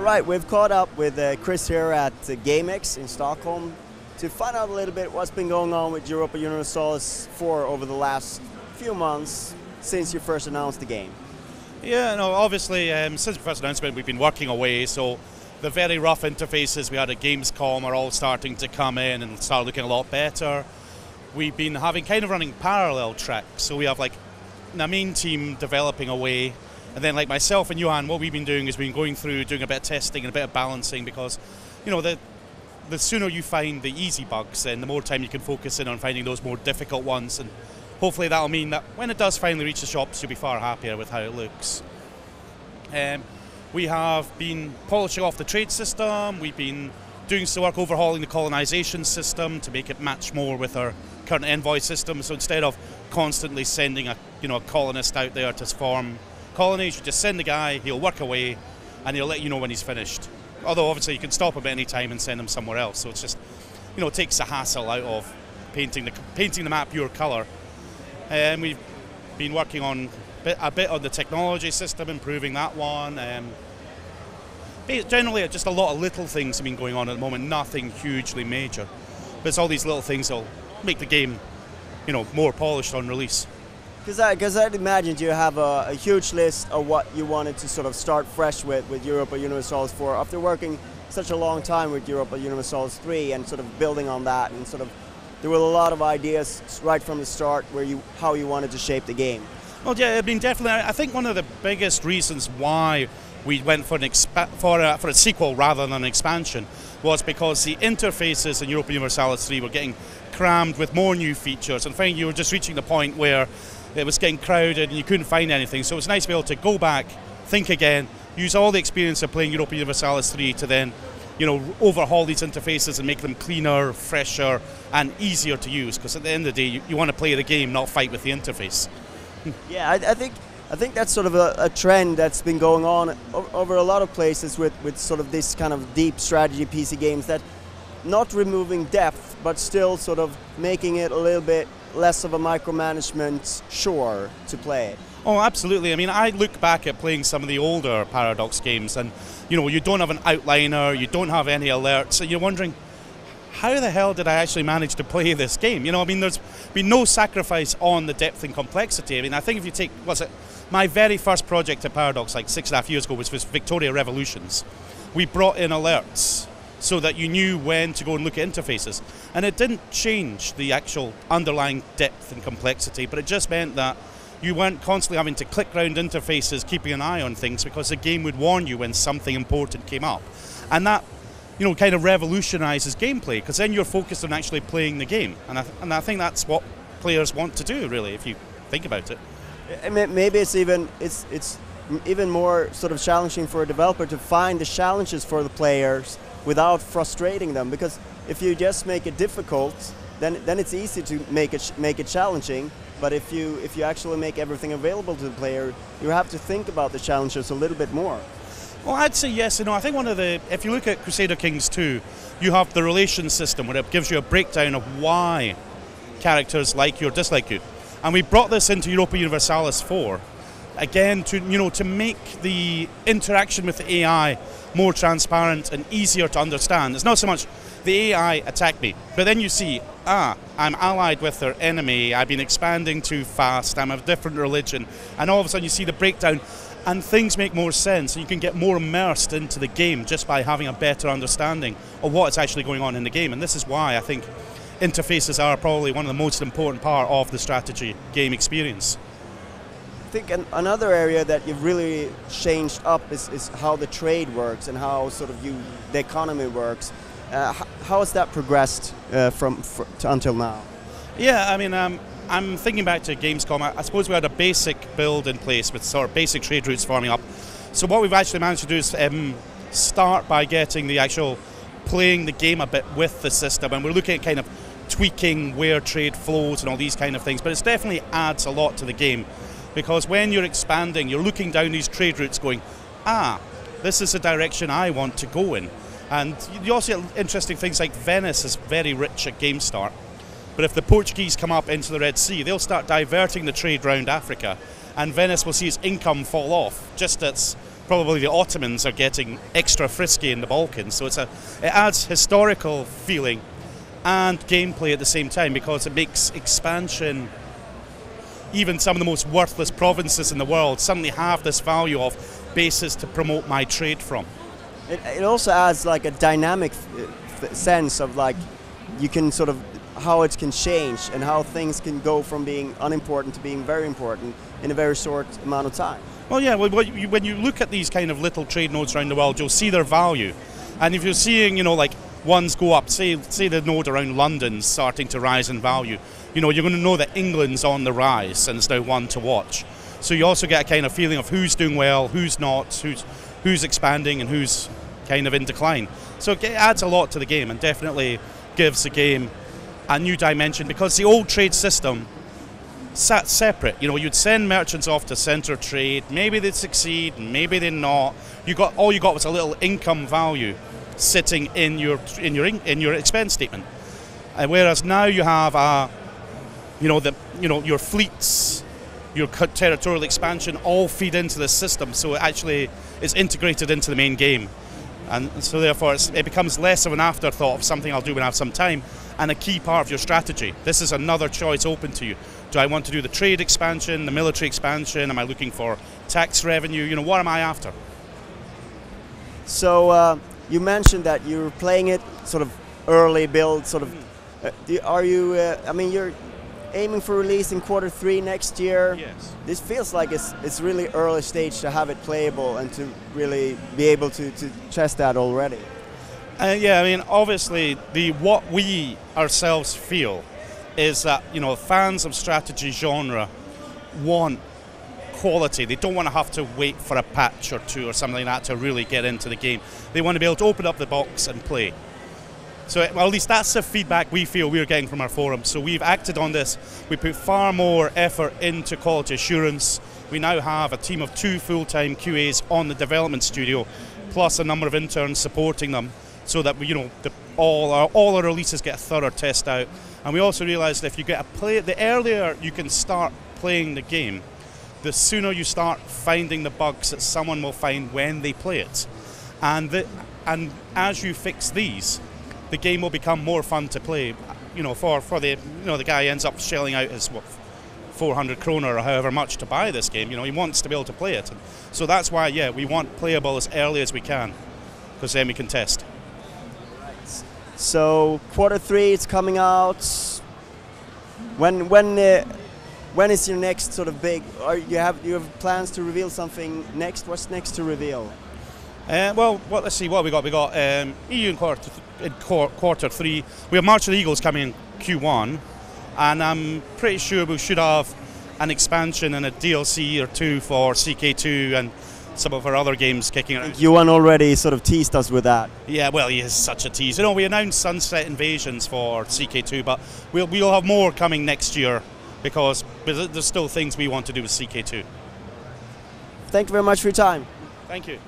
right, we've caught up with Chris here at Gamex in Stockholm to find out a little bit what's been going on with Europa Universalis IV over the last few months since you first announced the game. Yeah, no, obviously since the first announcement we've been working away, so the very rough interfaces we had at Gamescom are all starting to come in and start looking a lot better. We've been running parallel tracks, so we have like a main team developing away, and then like myself and Johan, what we've been doing is going through doing a bit of testing and a bit of balancing, because you know the sooner you find the easy bugs, then the more time you can focus in on finding those more difficult ones, and hopefully that'll mean that when it does finally reach the shops, you'll be far happier with how it looks. We have been polishing off the trade system. We've been doing some work overhauling the colonization system to make it match more with our current envoy system. So instead of constantly sending a colonist out there to form colonies, you just send the guy, he'll work away, and he'll let you know when he's finished. Although obviously you can stop him at any time and send him somewhere else. So it's just, it takes the hassle out of painting the map pure color. We've been working on a bit on the technology system, improving that one. Generally, just a lot of little things have been going on at the moment, nothing hugely major. But it's all these little things that'll make the game, more polished on release. Because I'd imagined you have a huge list of what you wanted to sort of start fresh with Europa Universalis IV after working such a long time with Europa Universalis III and sort of building on that, and sort of there were a lot of ideas right from the start how you wanted to shape the game. Well, yeah, definitely. I think one of the biggest reasons why we went for a sequel rather than an expansion was because the interfaces in Europa Universalis III were getting crammed with more new features, and finally you were just reaching the point where it was getting crowded and you couldn't find anything. So it was nice to be able to go back, think again, use all the experience of playing Europa Universalis III to then overhaul these interfaces and make them cleaner, fresher, and easier to use. Because at the end of the day, you want to play the game, not fight with the interface. Yeah, I think that's sort of a trend that's been going on over a lot of places with sort of this kind of deep strategy PC games, that not removing depth, but still sort of making it a little bit less of a micromanagement chore to play. Oh, absolutely. I mean, I look back at playing some of the older Paradox games, and you don't have an outliner, you don't have any alerts, and you're wondering, how the hell did I actually manage to play this game? I mean, there's been no sacrifice on the depth and complexity. I mean, I think if you take, my very first project at Paradox, like 6.5 years ago, was Victoria Revolutions. We brought in alerts so that you knew when to go and look at interfaces. And it didn't change the actual underlying depth and complexity, but it just meant that you weren't constantly having to click around interfaces, keeping an eye on things, because the game would warn you when something important came up. And that kind of revolutionizes gameplay, because then you're focused on actually playing the game. And I think that's what players want to do, really, if you think about it. Maybe it's even more sort of challenging for a developer to find the challenges for the players without frustrating them, because if you just make it difficult, then it's easy to make it challenging. But if you actually make everything available to the player, you have to think about the challenges a little bit more. Well, I'd say yes and no. I think if you look at Crusader Kings 2, you have the relation system where it gives you a breakdown of why characters like you or dislike you. And we brought this into Europa Universalis IV, again, to make the interaction with the AI more transparent and easier to understand. It's not so much the AI attacked me, but then you see, I'm allied with their enemy, I've been expanding too fast, I'm of a different religion, and all of a sudden you see the breakdown, and things make more sense, and you can get more immersed into the game just by having a better understanding of what's actually going on in the game. And this is why I think interfaces are probably one of the most important part of the strategy game experience. I think another area that you've really changed up is how the trade works and how sort of the economy works. How has that progressed until now? Yeah, I mean, I'm thinking back to Gamescom. I suppose we had a basic build in place with sort of basic trade routes forming up. So what we've actually managed to do is start by getting the actual playing the game a bit with the system, and we're looking at kind of tweaking where trade flows and all these kind of things. But it definitely adds a lot to the game, because when you're expanding, you're looking down these trade routes going, this is the direction I want to go in. And you also get interesting things like Venice is very rich at game start. But if the Portuguese come up into the Red Sea, they'll start diverting the trade round Africa, and Venice will see its income fall off just as probably the Ottomans are getting extra frisky in the Balkans. So it adds historical feeling and gameplay at the same time, because it makes expansion, even some of the most worthless provinces in the world, suddenly have this value of bases to promote my trade from. It also adds like a dynamic sense of like you can sort of how it can change and how things can go from being unimportant to being very important in a very short amount of time. Well, yeah, when you look at these kind of little trade nodes around the world, you'll see their value. And if you're seeing, like ones go up, say the node around London's starting to rise in value, you're going to know that England's on the rise and it's now one to watch. So you also get a kind of feeling of who's doing well, who's not, who's expanding and who's kind of in decline. So it adds a lot to the game and definitely gives the game a new dimension, because the old trade system sat separate. You'd send merchants off to center trade, maybe they'd succeed, maybe they'd not. All you got was a little income value sitting in your expense statement. Whereas now you have your fleets, your territorial expansion all feed into the system, so it actually is integrated into the main game. And so therefore it becomes less of an afterthought of something I'll do when I have some time, and a key part of your strategy. This is another choice open to you. Do I want to do the trade expansion, the military expansion? Am I looking for tax revenue? What am I after? So you mentioned that you're playing it sort of early build, sort of. You're aiming for release in Q3 next year. Yes. This feels like it's really early stage to have it playable and to really be able to test that already. Obviously what we ourselves feel is that fans of strategy genre want quality. They don't want to have to wait for a patch or two or something like that to really get into the game. They want to be able to open up the box and play. So at least that's the feedback we feel we're getting from our forums. So we've acted on this. We put far more effort into quality assurance. We now have a team of 2 full-time QAs on the development studio, plus a number of interns supporting them, so that all our releases get a thorough test out. And we also realised that if you the earlier you can start playing the game, the sooner you start finding the bugs that someone will find when they play it. And as you fix these, the game will become more fun to play. For the guy ends up shelling out his 400 kroner or however much to buy this game. He wants to be able to play it. And so that's why, we want playable as early as we can, because then we can test. So Q3 it's coming out. When is your next sort of big? Or you have plans to reveal something next? What's next to reveal? Let's see what we got. We got EU in Q3. We have March of the Eagles coming in Q1, and I'm pretty sure we should have an expansion and a DLC or 2 for CK2 and some of our other games kicking around. Yuan already sort of teased us with that. Yeah, well, he is such a tease. We announced Sunset Invasions for CK2, but we'll have more coming next year, because there's still things we want to do with CK2. Thank you very much for your time. Thank you.